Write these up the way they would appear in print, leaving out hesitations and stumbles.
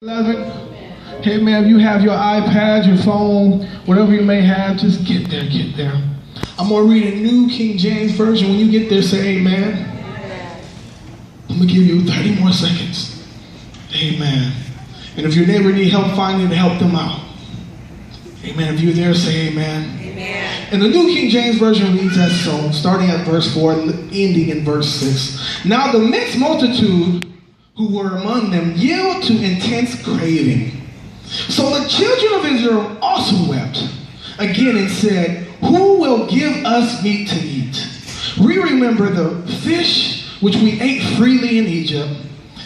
11. Hey man, if you have your iPad, your phone, whatever you may have, just get there. I'm going to read a New King James Version. When you get there, say amen. I'm going to give you 30 more seconds. Amen. And if your neighbor need help finding it, help them out. Amen. If you're there, say amen. Amen. And the New King James Version reads as so, starting at verse 4 and ending in verse 6. Now the mixed multitude who were among them yielded to intense craving. So the children of Israel also wept again and said, who will give us meat to eat? We remember the fish which we ate freely in Egypt,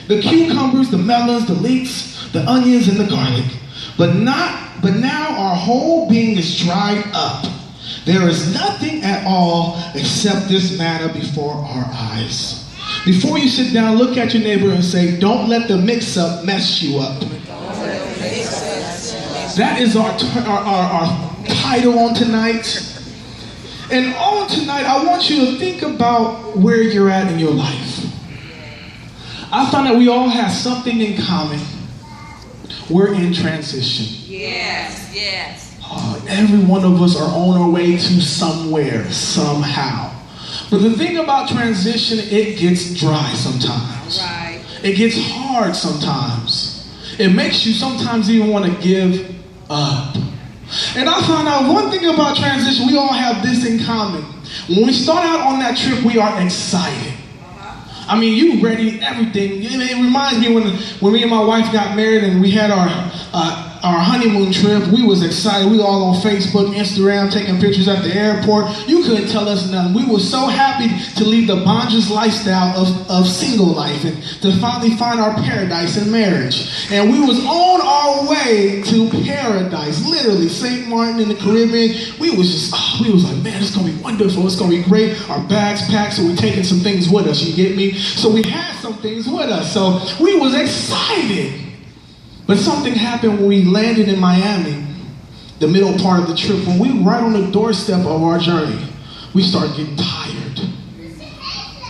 the cucumbers, the melons, the leeks, the onions, and the garlic. But now our whole being is dried up. There is nothing at all except this manna before our eyes. Before you sit down, look at your neighbor and say, don't let the mix-up mess you up. That is our title on tonight. And on tonight, I want you to think about where you're at in your life. I found that we all have something in common. We're in transition. Yes. Every one of us are on our way to somewhere, somehow. But the thing about transition, it gets dry sometimes. Right. It gets hard sometimes. It makes you sometimes even want to give up. And I found out one thing about transition, we all have this in common. When we start out on that trip, we are excited. I mean, you ready, everything. It reminds me when me and my wife got married and we had our honeymoon trip. We was excited. We were all on Facebook, Instagram, taking pictures at the airport. You couldn't tell us nothing. We were so happy to leave the bondage lifestyle of single life and to finally find our paradise in marriage. And we was on our way to paradise, literally, St. Martin in the Caribbean. We was like, man, it's gonna be wonderful. It's gonna be great. Our bags packed, so we're taking some things with us. You get me? So we had some things with us. So we was excited. But something happened when we landed in Miami, the middle part of the trip. When we were right on the doorstep of our journey, we started getting tired.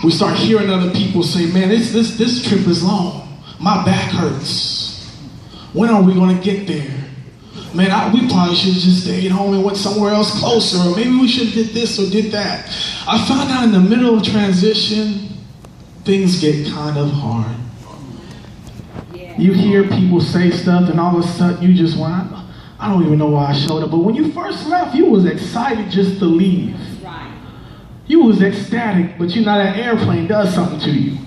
We start hearing other people say, man, this trip is long. My back hurts. When are we going to get there? Man, we probably should have just stayed home and went somewhere else closer, or maybe we should have did this or did that. I found out in the middle of transition, things get kind of hard. You hear people say stuff and all of a sudden you just want, I don't even know why I showed up. But when you first left, you was excited just to leave. Right. You was ecstatic, but you know that airplane does something to you.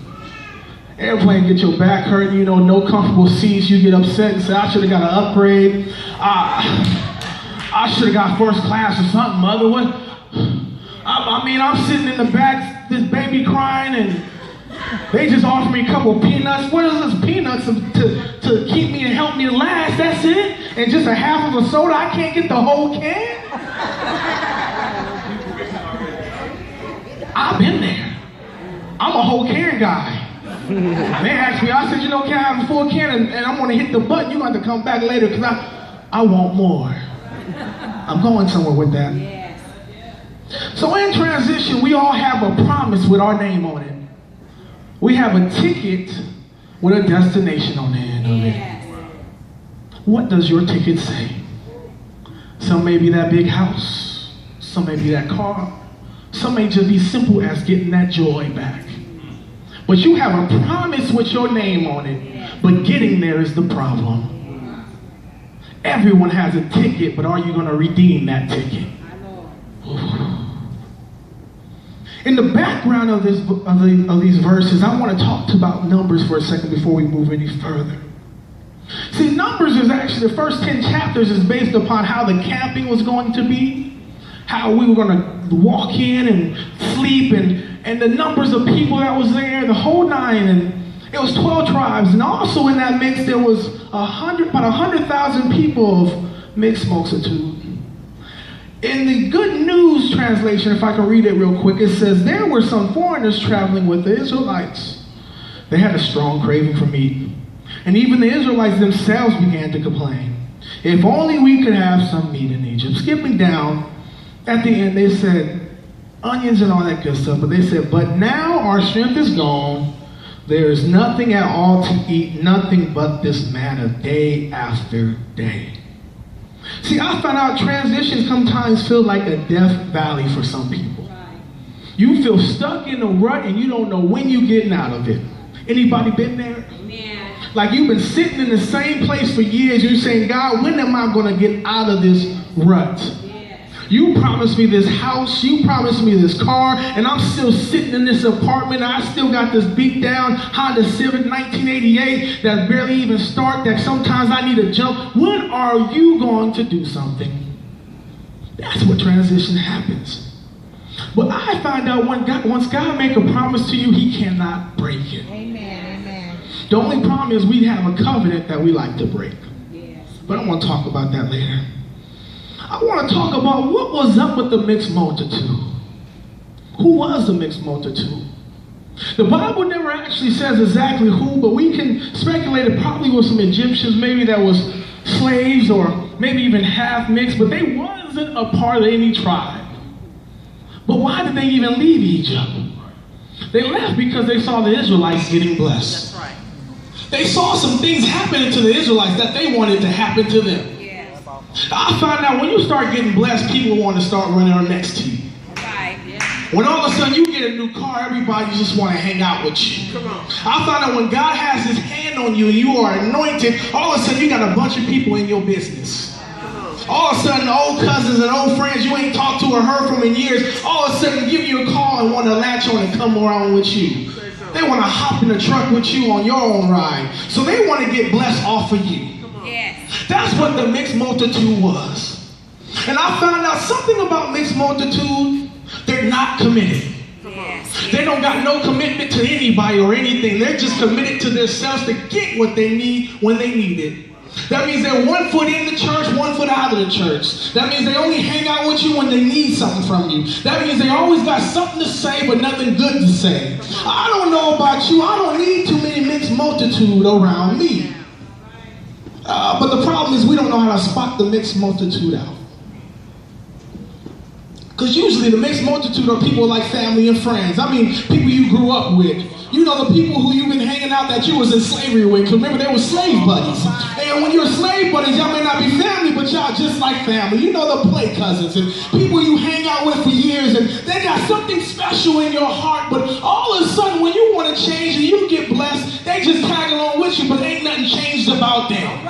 Airplane get your back hurt, no comfortable seats. You get upset and say, I should have got an upgrade. I should have got first class or something, mother. What? I mean, I'm sitting in the back, this baby crying, and they just offered me a couple of peanuts. What is this peanuts to keep me and help me to last? That's it? And just a half of a soda? I can't get the whole can? I've been there. I'm a whole can guy. They asked me, I said, can I have a full can? And I'm going to hit the button. You're going to have to come back later because I want more. I'm going somewhere with that. Yes. So in transition, we all have a promise with our name on it. We have a ticket with a destination on the end of it. What does your ticket say? Some may be that big house. Some may be that car. Some may just be simple as getting that joy back. But you have a promise with your name on it, but getting there is the problem. Everyone has a ticket, but are you going to redeem that ticket? In the background of these verses, I want to talk about Numbers for a second before we move any further. See, Numbers is actually, the first 10 chapters is based upon how the camping was going to be, how we were going to walk in and sleep, and the numbers of people that was there, the whole nine, and it was 12 tribes. And also in that mix, there was about 100,000 people of mixed multitude. In the Good News translation, if I can read it real quick, it says, there were some foreigners traveling with the Israelites. They had a strong craving for meat. And even the Israelites themselves began to complain. If only we could have some meat in Egypt. Skipping down, at the end they said, onions and all that good stuff. But they said, but now our strength is gone There is nothing at all to eat, nothing but this manna day after day. See, I found out transitions sometimes feel like a death valley for some people. You feel stuck in a rut and you don't know when you're getting out of it. Anybody been there? Amen. Like you've been sitting in the same place for years. You're saying, God, when am I going to get out of this rut? You promised me this house, you promised me this car, and I'm still sitting in this apartment. I still got this beat down Honda Civic 1988 that barely even start, that sometimes I need to jump. When are you going to do something? That's what transition happens. But I find out once God make a promise to you, he cannot break it. Amen. Amen. The only problem is we have a covenant that we like to break. Yes. But I want to talk about that later. I want to talk about what was up with the mixed multitude. Who was the mixed multitude? The Bible never actually says exactly who, but we can speculate it probably was some Egyptians, maybe that was slaves or maybe even half mixed, but they wasn't a part of any tribe. But why did they even leave Egypt? They left because they saw the Israelites getting blessed. That's right. They saw some things happening to the Israelites that they wanted to happen to them. I find out when you start getting blessed, people want to start running on next to you. Right, yeah. When all of a sudden you get a new car, everybody just want to hang out with you. Come on. I find out when God has his hand on you and you are anointed, all of a sudden you got a bunch of people in your business. All of a sudden old cousins and old friends you ain't talked to or heard from in years, all of a sudden give you a call and want to latch on and come around with you. They want to hop in the truck with you on your own ride. So they want to get blessed off of you. Yes. That's what the mixed multitude was. And I found out something about mixed multitude. They're not committed. Yes. They don't got no commitment to anybody or anything. They're just committed to themselves to get what they need when they need it. That means they're 1 foot in the church, 1 foot out of the church. That means they only hang out with you when they need something from you. That means they always got something to say but nothing good to say. I don't know about you. I don't need too many mixed multitude around me. But the problem is we don't know how to spot the mixed multitude out. Because usually the mixed multitude are people like family and friends. I mean, people you grew up with. You know, the people who you've been hanging out that you was in slavery with. Because remember, they were slave buddies. And when you're slave buddies, y'all may not be family, but y'all just like family. You know, the play cousins and people you hang out with for years. And they got something special in your heart. But all of a sudden, when you want to change and you get blessed, they just tag along with you, but ain't nothing changed about them.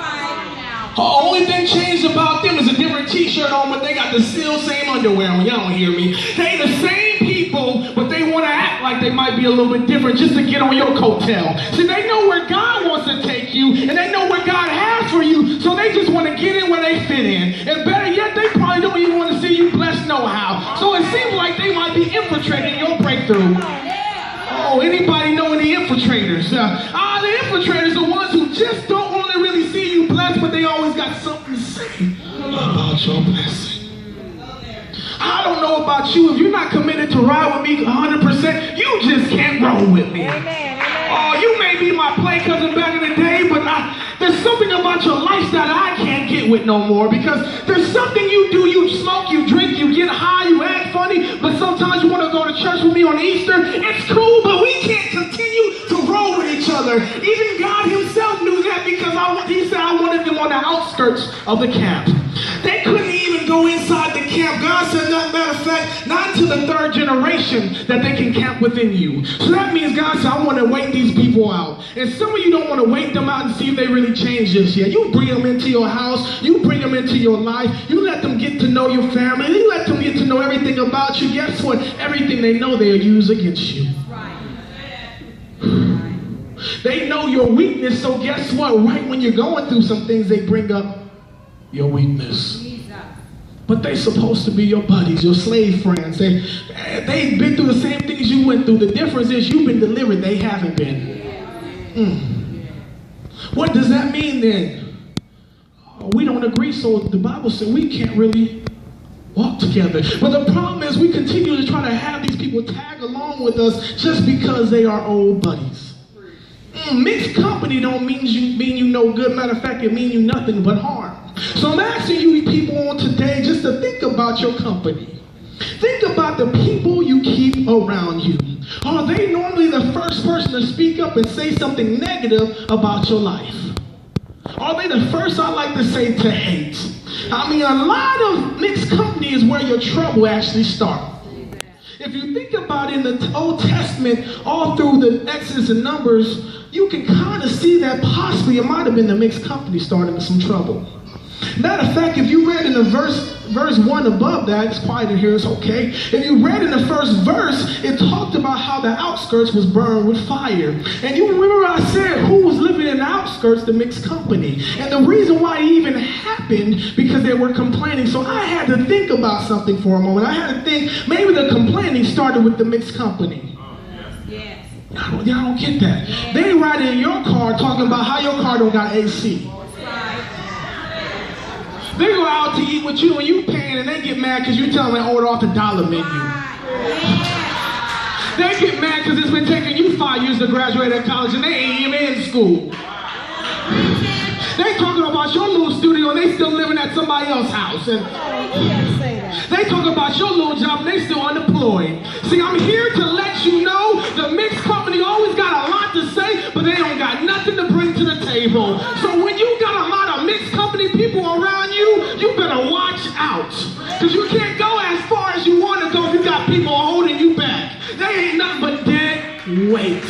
The only thing changed about them is a different t-shirt on, but they got the still same underwear on. Y'all don't hear me. They the same people, but they want to act like they might be a little bit different just to get on your coattail. See, they know where God wants to take you, and they know what God has for you, so they just want to get in where they fit in. And better yet, they probably don't even want to see you blessed no how. So it seems like they might be infiltrating your breakthrough. Oh, anybody know any infiltrators? The infiltrators are the ones who just don't want to really see you blessed, but they always got something to say about your blessing. I don't know about you. If you're not committed to ride with me 100%, you just can't roll with me. Oh, you may be my play cousin back in the day, but there's something about your lifestyle that I can't get with no more, because there's something you do. You smoke, you drink, you get high, you act funny, but sometimes you want to go to church with me on Easter. It's cool, but we can't continue to roll with each other. Even God himself knew that, because he said I wanted them on the outskirts of the camp. They couldn't even go inside the camp. God said, matter of fact, not to the third generation that they can camp within you. So that means God said, I want to wait these people out. And some of you don't want to wait them out and see if they really change just yet. You bring them into your house. You bring them into your life. You let them get to know your family. You let them get to know everything about you. Guess what? Everything they know, they'll use against you. They know your weakness, so guess what? Right when you're going through some things, they bring up your weakness. But they're supposed to be your buddies, your slave friends. They've been through the same things you went through. The difference is you've been delivered, they haven't been. What does that mean then? We don't agree, so the Bible said we can't really walk together. But the problem is we continue to try to have these people tag along with us just because they are old buddies. Mixed company don't mean you no good. Matter of fact, it means you nothing but harm. So I'm asking you people on today just to think about your company. Think about the people you keep people around you? Are they normally the first person to speak up and say something negative about your life? Are they the first, I like to say, to hate? I mean, a lot of mixed company is where your trouble actually starts. If you think about it, in the Old Testament, all through the Exodus and Numbers, you can kind of see that possibly it might have been the mixed company starting some trouble. Matter of fact, if you read in the verse 1 above that, it's quiet in here, it's okay. If you read in the first verse, it talked about how the outskirts was burned with fire. And you remember I said who was living in the outskirts? The mixed company. And the reason why it even happened, because they were complaining. So I had to think about something for a moment. I had to think, maybe the complaining started with the mixed company. Yes. Y'all don't get that. They ride in your car talking about how your car don't got AC. They go out to eat with you and you paying and they get mad because you tell them they order off the dollar menu. They get mad because it's been taking you 5 years to graduate at college and they ain't even in school. They talking about your little studio and they still living at somebody else's house. And they talk about your little job and they still unemployed. See, I'm here to let you know the mixed company always got a lot to say, but they don't got nothing to bring to the table. So when you got a lot of mixed company people around you, you better watch out. Because you can't go as far as you want to go if you got people holding you back. They ain't nothing but dead weight.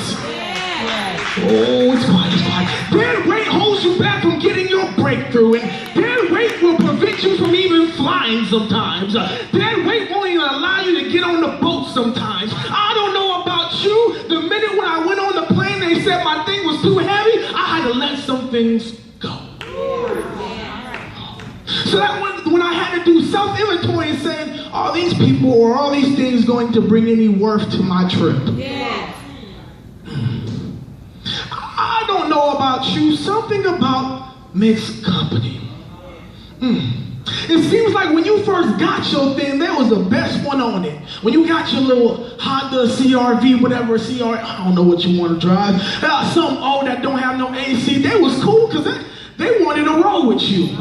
Oh, it's quiet, it's quiet. Dead weight holds you back from getting your breakthrough. And dead weight will prevent you from even flying sometimes. Dead weight won't even allow you to get on the boat sometimes. I don't know about you. The minute when I went on the plane, they said my thing was too heavy. I had to let some things go. So that when I had to do self-inventory and saying, are these people or all these things going to bring any worth to my trip? Yes. I don't know about you, something about mixed company. It seems like when you first got your thing, there was the best one on it. When you got your little Honda CRV, whatever, I don't know what you want to drive. Some old that don't have no AC, they was cool because they wanted to roll with you.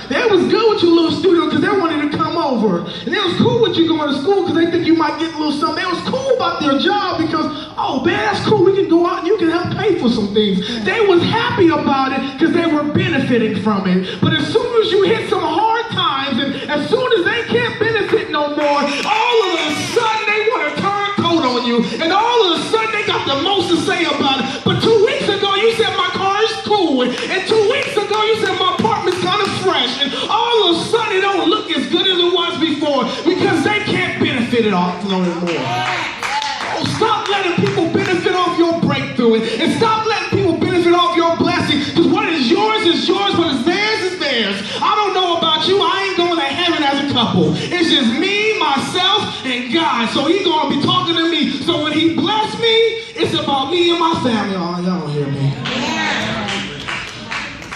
They was good with your little studio because they wanted to come over. And they was cool with you going to school because they think you might get a little something. They was cool about their job because, oh man, that's cool. We can go out and you can help pay for some things. They was happy about it because they were benefiting from it. But as soon as you hit some hard times and as soon as they can't benefit no more, all of a sudden they want to turn coat on you. And all of a sudden they got the most to say about it. But 2 weeks ago you said my car is cool. And 2 weeks ago you said my apartment's kind of fresh. And all of a sudden it don't look as good as it was before because they can't benefit it off no more. Oh, stop letting people benefit off your breakthrough and stop letting people benefit off your blessing, because what is yours, what is theirs is theirs. I don't know about you, I ain't going to heaven as a couple. It's just me, myself, and God. So he's going to be talking to me. So when he bless me, it's about me and my family. Oh, y'all don't hear me.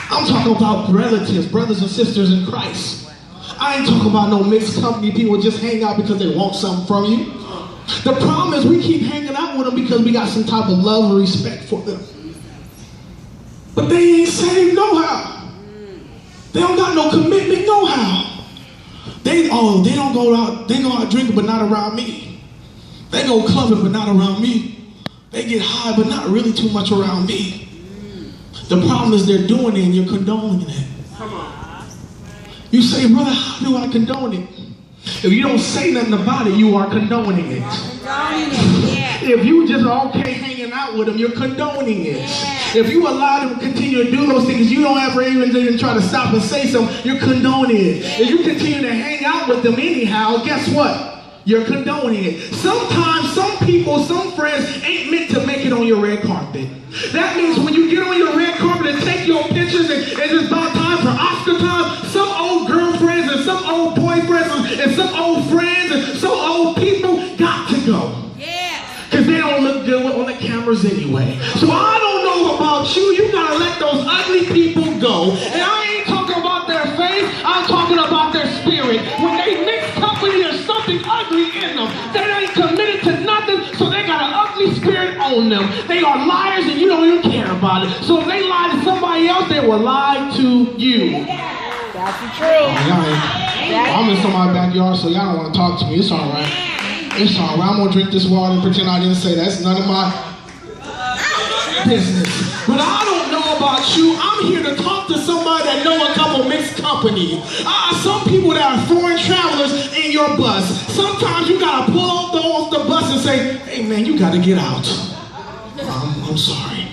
I'm talking about relatives, brothers and sisters in Christ. I ain't talking about no mixed company people just hang out because they want something from you. The problem is we keep hanging out with them because we got some type of love and respect for them. But they ain't saved no how. They don't got no commitment no how. They don't go out, they go out drinking but not around me. They go clubbing but not around me. They get high but not really too much around me. The problem is they're doing it and you're condoning it. Come on. You say, brother, how do I condone it? If you don't say nothing about it, you are condoning it. If you just are okay hanging out with them, you're condoning it. If you allow them to continue to do those things, you don't ever even try to stop and say something, you're condoning it. If you continue to hang out with them anyhow, guess what? You're condoning it. Sometimes some people, some friends ain't meant to make it on your red carpet. That means when you get on your red carpet and take your pictures and it's about time for Oscar time, some old girlfriends and some old boyfriends and some old friends and some old people got to go. Because they don't look good on the cameras anyway. So I don't know about you. You got to let those ugly people go. And I ain't talking about their face. I'm talking about their spirit. When they mix company, there's something ugly in them. They ain't committed to nothing, so they got an ugly spirit on them. They are liars and you don't even care about it. So if they lie to somebody else, they will lie to you. That's the truth. I'm in somebody's backyard, so y'all don't want to talk to me. It's all right. It's all right. I'm going to drink this water and pretend I didn't say that. That's none of my business. But I don't know about you. I'm here to talk to somebody that know a couple mixed company. Some people that are foreign travelers in your bus. Sometimes you got to pull off the bus and say, hey, man, you got to get out. I'm sorry.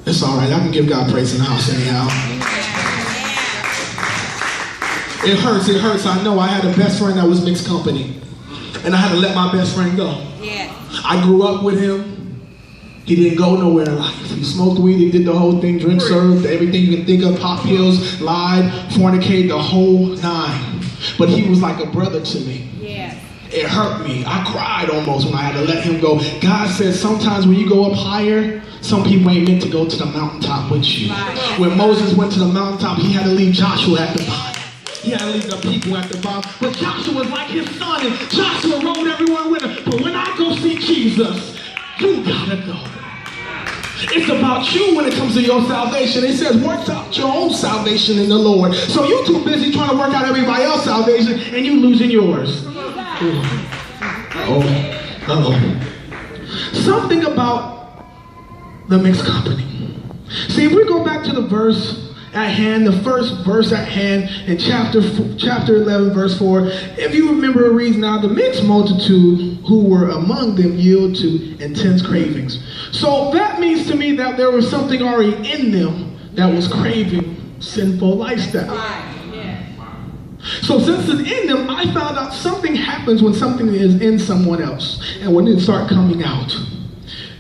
It's all right. I can give God praise in the house anyhow. It hurts. I know I had a best friend that was mixed company. And I had to let my best friend go. Yeah. I grew up with him. He didn't go nowhere in life. He smoked weed, he did the whole thing, drink, served, everything you can think of, pop pills, lied, fornicate, the whole nine. But he was like a brother to me. Yeah. It hurt me. I cried almost when I had to let him go. God says sometimes when you go up higher, some people ain't meant to go to the mountaintop with you. Right. When Moses went to the mountaintop, he had to leave Joshua at the bottom. He had to leave the people at the bottom. But Joshua was like his son, and Joshua rode everyone with him. But when I go see Jesus, you gotta go. It's about you when it comes to your salvation. It says, work out your own salvation in the Lord. So you're too busy trying to work out everybody else's salvation, and you losing yours. Something about the mixed company. See, if we go back to the verse at hand, the first verse at hand in chapter 11, verse 4, if you remember reading now, the mixed multitude who were among them yield to intense cravings. So that means to me that there was something already in them that was craving sinful lifestyle. So since it's in them, I found out something happens when something is in someone else and when it starts coming out.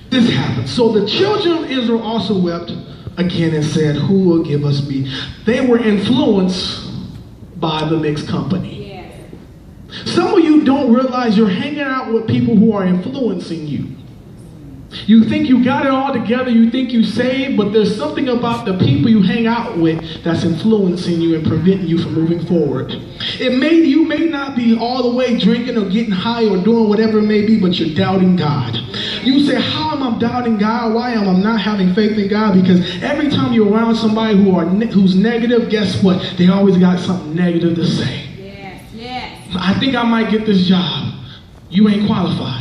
This happens. So the children of Israel also wept again and said, who will give us meat? They were influenced by the mixed company. Yeah. Some of you don't realize you're hanging out with people who are influencing you. You think you got it all together, you think you saved, but there's something about the people you hang out with that's influencing you and preventing you from moving forward. You may not be all the way drinking or getting high or doing whatever it may be, but you're doubting God. You say, how am I doubting God? Why am I not having faith in God? Because every time you're around somebody who's negative, guess what? They always got something negative to say. Yes. I think I might get this job. You ain't qualified.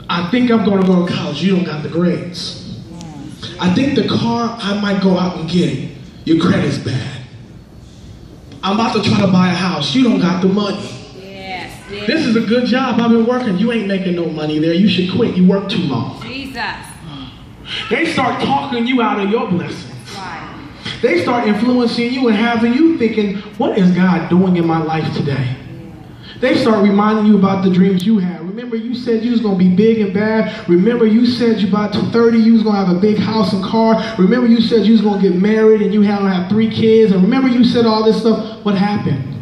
I think I'm going to go to college. You don't got the grades. I think the car, I might go out and get it. Your credit's bad. I'm about to try to buy a house. You don't got the money. Yes. This is a good job. I've been working. You ain't making no money there. You should quit. You work too long. Jesus. They start talking you out of your blessings. Right. They start influencing you and having you thinking, what is God doing in my life today? They start reminding you about the dreams you had. Remember you said you was going to be big and bad. Remember you said you about 30, you was going to have a big house and car. Remember you said you was going to get married and you had to have 3 kids. And remember you said all this stuff. What happened?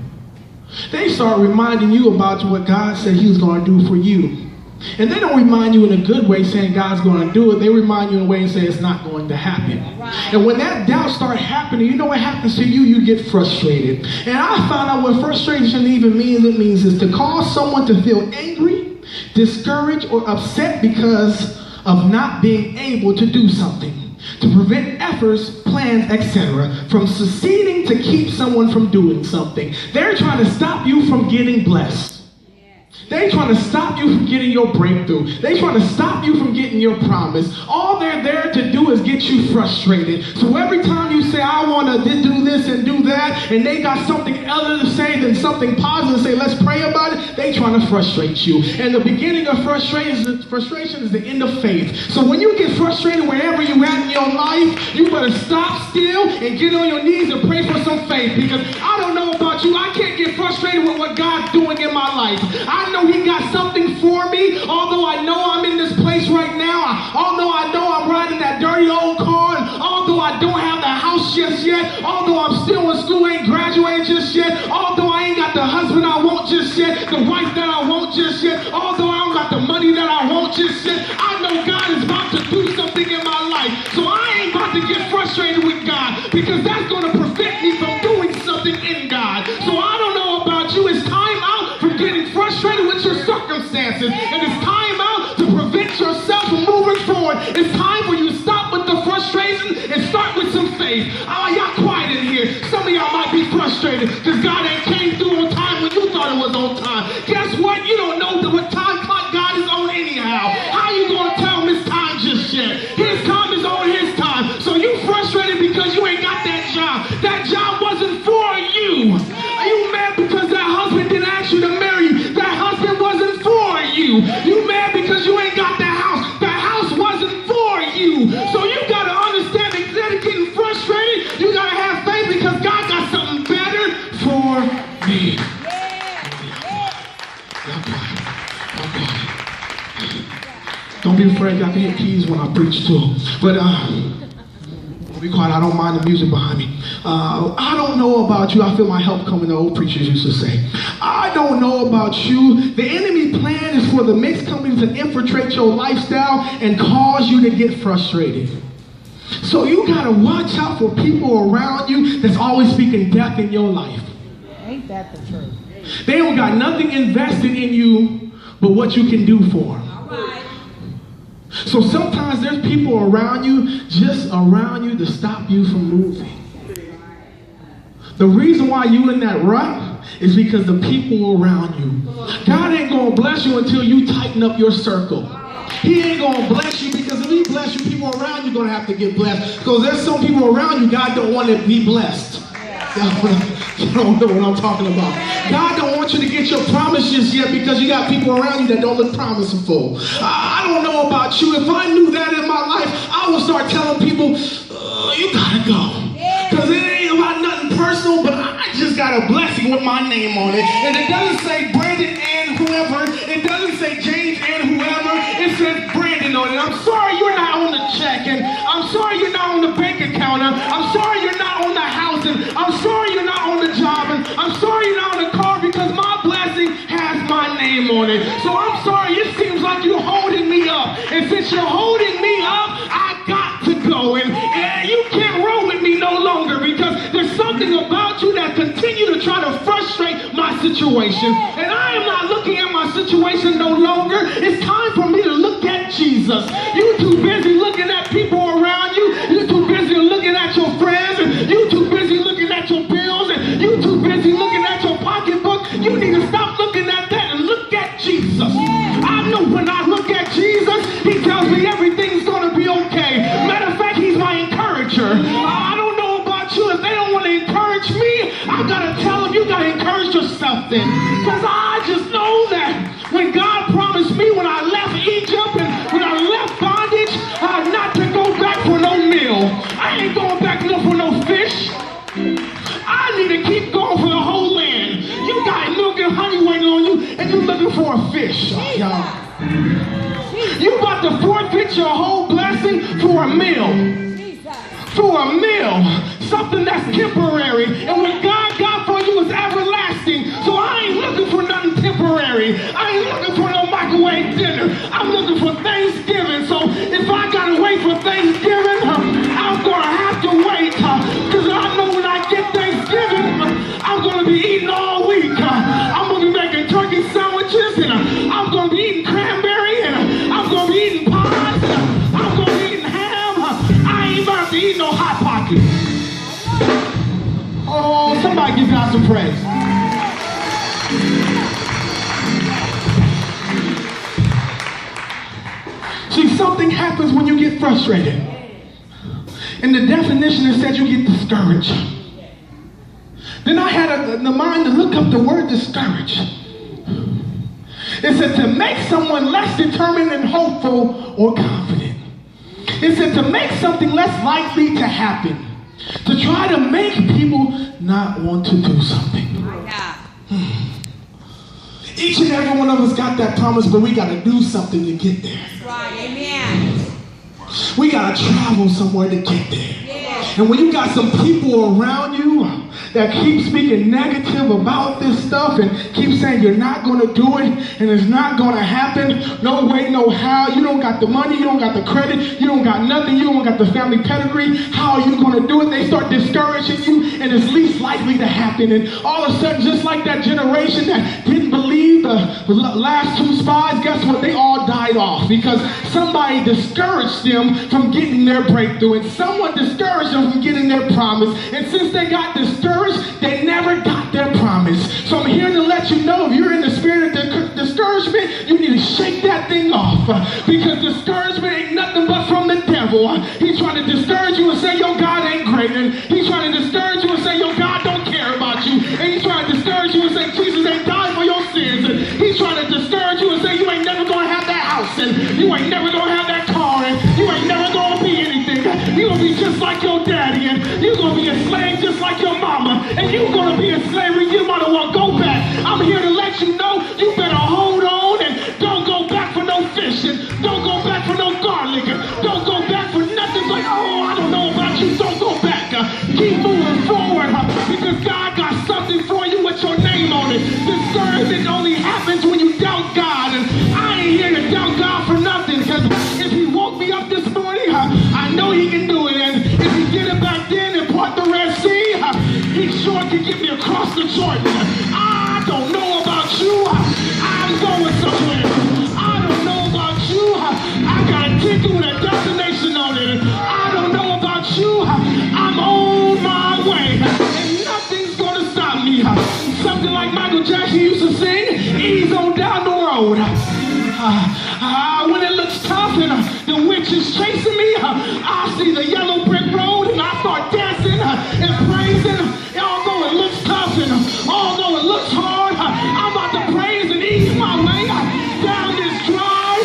They start reminding you about what God said he was going to do for you. And they don't remind you in a good way saying God's going to do it. They remind you in a way and say it's not going to happen. Right. And when that doubt starts happening, you know what happens to you? You get frustrated. And I found out what frustration even means. It means is to cause someone to feel angry, discouraged, or upset because of not being able to do something, to prevent efforts, plans, etc. from succeeding to keep someone from doing something. They're trying to stop you from getting blessed. They trying to stop you from getting your breakthrough. They trying to stop you from getting your promise. All they're there to do is get you frustrated. So every time you say, I want to do this and do that, and they got something other to say than something positive, say, let's pray about it, they trying to frustrate you. And the beginning of frustration is the end of faith. So when you get frustrated wherever you at in your life, you better stop still and get on your knees and pray for some faith. Because I don't know about you, I can't get frustrated with what God's doing in my life. I know he got something for me, although I know I'm in this place right now, although I know I'm riding that dirty old car, and although I don't have the house just yet, although I'm still in school, ain't graduated just yet, although I ain't got the husband I want just yet, the wife that I want just yet, although I don't got the money that I want just yet, I know God is about to do something in my life. So I ain't about to get frustrated with God, because that's going to prevent me from doing something in God. So I don't know about you, it's time out from getting frustrated with your circumstances, and it's time out to prevent yourself from moving forward. It's time for you to stop with the frustration and start with some faith. Y'all quiet in here. Some of y'all might be frustrated. pray. Y'all can hear keys when I preach too. But be quiet. I don't mind the music behind me. I don't know about you. I feel my help coming. The old preachers used to say. I don't know about you. The enemy plan is for the mixed company to infiltrate your lifestyle and cause you to get frustrated. So you gotta watch out for people around you that's always speaking death in your life. Ain't that the truth? They don't got nothing invested in you but what you can do for them. All right. So sometimes there's people around you, just around you, to stop you from moving. The reason why you in that rut is because the people around you. God ain't gonna bless you until you tighten up your circle. He ain't gonna bless you because if he bless you, people around you gonna have to get blessed. Because there's some people around you God don't want to be blessed. You don't know what I'm talking about. God don't want you to get your promises yet because you got people around you that don't look promiseful. I don't know about you. If I knew that in my life, I would start telling people, you gotta go. Because it ain't about nothing personal, but I just got a blessing with my name on it. And it doesn't say Brandon and whoever. It doesn't say James and whoever. It says Brandon on it. I'm sorry you're not on the check. And I'm sorry you're not on the bank account. I'm sorry you're not on the house. And I'm sorry you're not on the job. And I'm sorry you're not on the car because my blessing has my name on it. So I'm sorry. It seems like you're holding me up. And since you're holding me up, I got to go. And you can't roll with me no longer because there's something about you that continue to try to frustrate my situation. And I am not looking at my situation no longer. It's time for me to look at Jesus. You too busy looking at people around you. You too busy looking at your friends. And you too busy looking at your bills. And you too busy looking at your pocketbook. You need to stop looking at that and look at Jesus. I know when I look at Jesus, he tells me everything's going to be okay. Matter of fact, he's my encourager. I don't know about you. If they don't want to encourage me, I got to tell them you got to encourage yourself then. Because I just know that when God promised me when I left Egypt and when I left bondage, not to go back for no meal. I ain't going back for no fish. I need to keep going for the whole land. You got milk and honey waiting on you and you're looking for a fish. Y'all. You about to forfeit your whole blessing for a meal. For a meal. Something that's temporary. And what God got for you is everlasting. So I ain't looking for nothing temporary. I ain't looking for no microwave dinner. I'm looking for Thanksgiving. So if I gotta wait for Thanksgiving, I'm gonna have to wait. Because I know when I get Thanksgiving, I'm gonna be eating all week. I'm gonna be making turkey sandwiches and I'm gonna be eating cranberry and I'm gonna be eating pies and I'm gonna be eating ham. I ain't about to eat no Hot Pocket. Oh, somebody give God some praise. See, something happens when you get frustrated. In the definition, it said you get discouraged. Then I had the mind to look up the word discouraged. It said to make someone less determined and hopeful or confident. It said to make something less likely to happen. To try to make people not want to do something. Each and every one of us got that promise, but we got to do something to get there. Right, amen. We got to travel somewhere to get there. Yeah. And when you got some people around you that keep speaking negative about this stuff and keep saying you're not going to do it and it's not going to happen, no way, no how, you don't got the money, you don't got the credit, you don't got nothing, you don't got the family pedigree, how are you going to do it? They start discouraging you and it's least likely to happen. And all of a sudden, just like that generation that didn't believe the last two spies, guess what? They all died off because somebody discouraged them from getting their breakthrough and someone discouraged them from getting their promise. And since they got discouraged, they never got their promise. So I'm here to let you know if you're in the spirit of discouragement, you need to shake that thing off because discouragement ain't nothing but from the devil. He's trying to discourage you and say your God ain't great. And he's trying to discourage you and say your God don't care about you. And he's trying to discourage you and say Jesus ain't died for your sins. And he's trying to discourage you and say you ain't never going to have that house. And you ain't never going to have that car. And you ain't never going to be anything. You're going to be just like your daddy. And you're going to be a slave just like your mama. And you're going to be in slavery. You might as well go back. I'm here to let you know you better hold on and don't go back for no fish. And don't go back for no garlic. Don't go back for nothing. Like, oh, I don't know about you. Don't go back. Keep moving forward because God got something for you with your name on it. Discouragement only happens when you doubt God. And I ain't here to doubt God for nothing because if he woke me up this morning, I know he can do it. And if he did it back then and part the Red Sea, he sure can get me across the Jordan. I don't know about you. I'm going somewhere. I don't know about you. I got a ticket with a destination on it. I don't know about you. I'm on my way. And nothing's going to stop me. Something like Michael Jackson used to sing, ease on down the road. When it looks tough and the witch is chasing me, I see the yellow brick road and I start dancing and praising. Although it looks tough and although it looks hard, I'm about to praise and ease my way down this dry,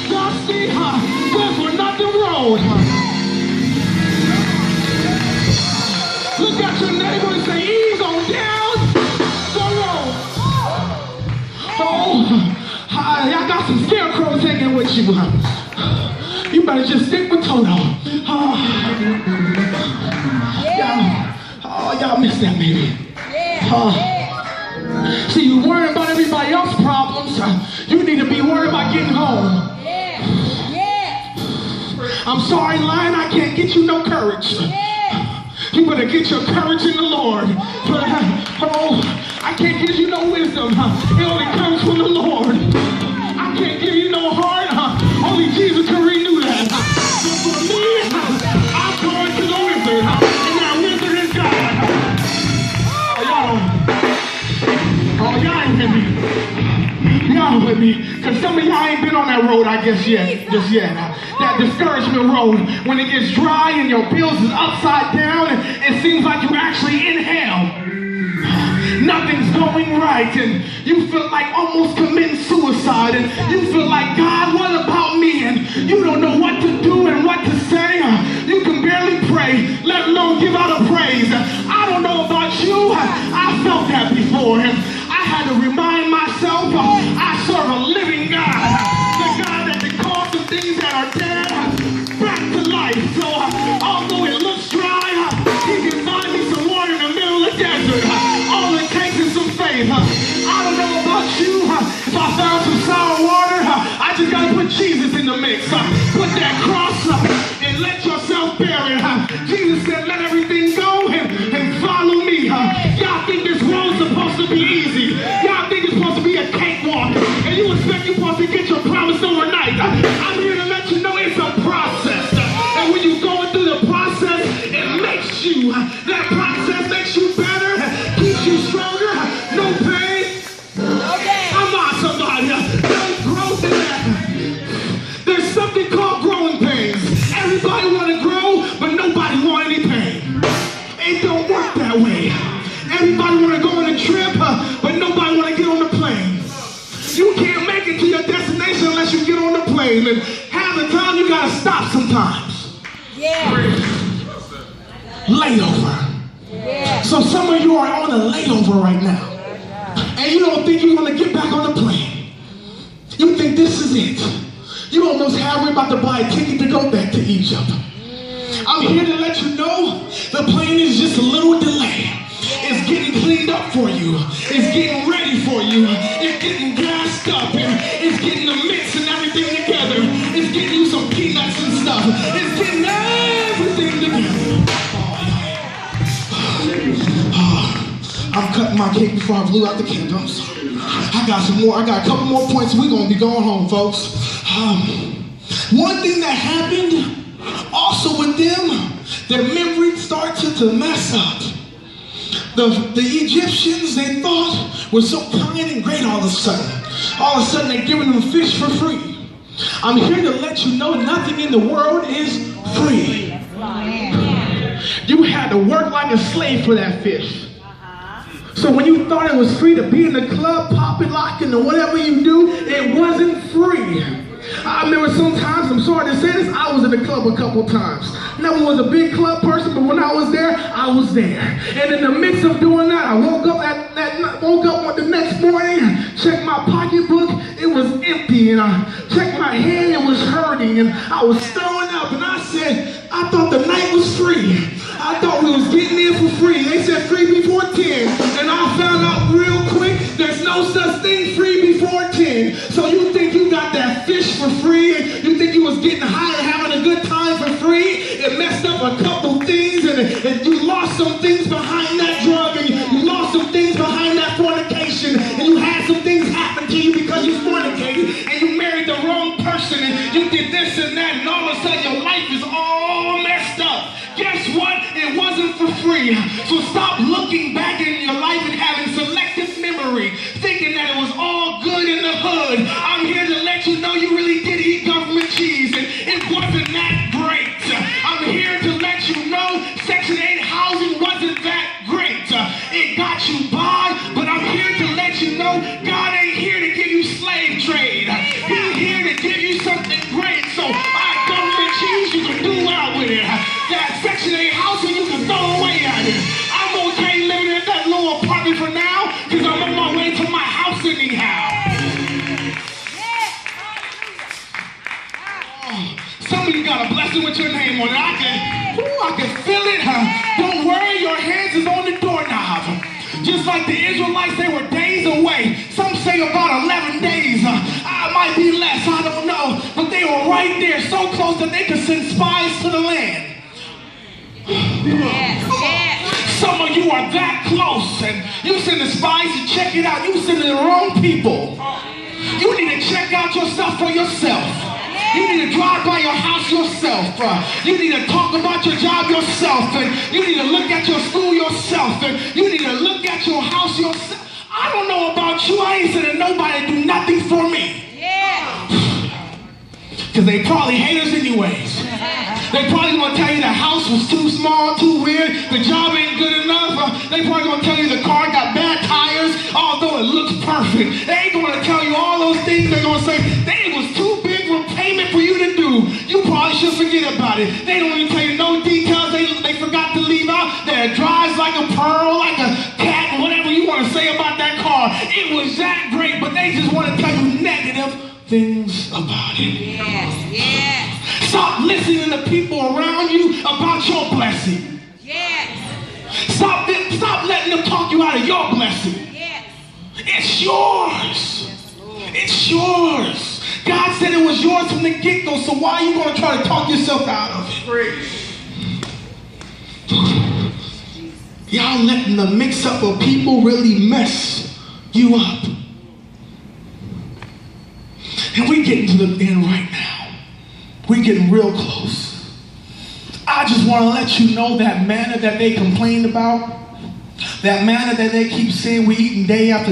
dusty, good for nothing road. Look at your neighbor and say, ease on down the road. Oh, I got some scarecrows hanging with you. You better just stick with Toto. Y'all missed that maybe. See, you worrying about everybody else's problems. You need to be worried about getting home. I'm sorry, Lion, I can't get you no courage. You better get your courage in the Lord. But, I can't give you no wisdom. It only comes from the Lord. I can't give you no heart. Only Jesus can renew that. But for me, I'm going to the wizard. And that wizard is God. Y'all ain't with me. Y'all with me. Because some of y'all ain't been on that road, I guess, yet. Just yet. That discouragement road, when it gets dry and your bills is upside down and it seems like you're actually in hell. Nothing's going right and you feel like almost committing suicide and you feel like, God, what about me? And you don't know what to do and what to say. You can barely pray, let alone give out a praise. I don't know about you. I felt that before and I had to remind myself I serve a living God. The God that can call some things that are dead back to life. So although it looks dry, he can find me some water in the middle of the desert. All it takes is some faith. I don't know about you. If I found some sour water, I just gotta put Jesus in the mix. Put that cross and let yourself bear it. Jesus said, let everything go and follow me. Y'all think this road's supposed to be easy. Y'all think it's supposed to be a cakewalk. And you expect you're supposed to get your promise overnight. I'm here to let you know it's a process. And when you're going through the process, it makes you. That process makes you better, keeps you stronger. No pain. I'm on somebody. No growth in that. There's something called growing pains. Everybody want to grow, but nobody want any pain. It don't work that way. Everybody want to go on a trip, but nobody want to get on the plane. You can't make it to your destination unless you get on the plane. And half the time you gotta stop sometimes. Layover. So some of you are on a layover right now. And you don't think you're gonna get back on the plane. You think this is it. You almost halfway about to buy a ticket to go back to Egypt. I'm here to let you know the plane is just a little delay. It's getting cleaned up for you. It's getting ready for you. It's getting gassed up and it's getting the mix and everything together. It's getting you some peanuts and stuff. It's getting everything together. I'm cutting my cake before I blew out the candle. I'm sorry. I got some more. I got a couple more points. We're going to be going home, folks. One thing that happened also with them, their memory started to mess up. The Egyptians, they thought, were so kind and great all of a sudden they're giving them fish for free. I'm here to let you know nothing in the world is free. You had to work like a slave for that fish. So when you thought it was free to be in the club, popping, locking, or whatever you do, it wasn't free. I remember sometimes, I'm sorry to say this, I was in the club a couple times. Never was a big club person, but when I was there, I was there. And in the midst of doing that, I woke up the next morning, checked my pocketbook, it was empty, and I checked my head, it was hurting, and I was throwing up, and I said, I thought the night was free. I thought we was getting in for free. They said free before 10, and I found out real quick, there's no such thing free before 10. So you think you got that fish for free, and you think you was getting high and having a good time for free? It messed up a couple things, and you lost some things behind that drug, and you lost some things behind that fornication, and you had some things happen to you because you fornicated, and you married the wrong person, and you did this and that, and all of a sudden your life is all messed up. Guess what? It wasn't for free. So stop looking back in your life and having selective memory, thinking that it was all good in the hood. I'm here to let you know you really did eat government cheese, and it wasn't that great. I'm here to let you know Section 8 housing wasn't that great. It got you by, but I'm here to let you know God ain't here to give you slave trade. He's here to give you something great. So government cheese, you can do well with it. That Section 8 housing, you can throw away at it. I'm okay living in that little apartment for now, because I'm on my way to my house anyhow. Some of you got a blessing with your name on it. I can feel it. Don't worry, your hands is on the doorknob. Just like the Israelites, they were days away. Some say about 11 days. I might be less, I don't know. But they were right there, so close that they could send spies to the land. Some of you are that close, and you send the spies to check it out. You send the wrong people. You need to check out yourself for yourself. You need to drive by your house yourself. You need to talk about your job yourself. And you need to look at your school yourself. And you need to look at your house yourself. I don't know about you. I ain't sending nobody to do nothing for me. Because they probably haters anyways. They probably going to tell you the house was too small, too weird. The job ain't good enough. They probably going to tell you the car got bad tires, although it looks perfect. They ain't going to tell you all those things. They're going to say, it was too big of a payment for you to do. You probably should forget about it. They don't even tell you no details they forgot to leave out. That it drives like a pearl, like a cat, whatever you want to say about that car. It was that great, but they just want to tell you negative things about it. Yes. Stop listening to people around you about your blessing. Yes. Stop letting them talk you out of your blessing. Yes. It's yours. It's yours. God said it was yours from the get-go, so why are you going to try to talk yourself out of it? Y'all letting the mix-up of people really mess you up. And we're getting to the end right now. We're getting real close. I just want to let you know that manna that they complained about, that manna that they keep saying we're eating day after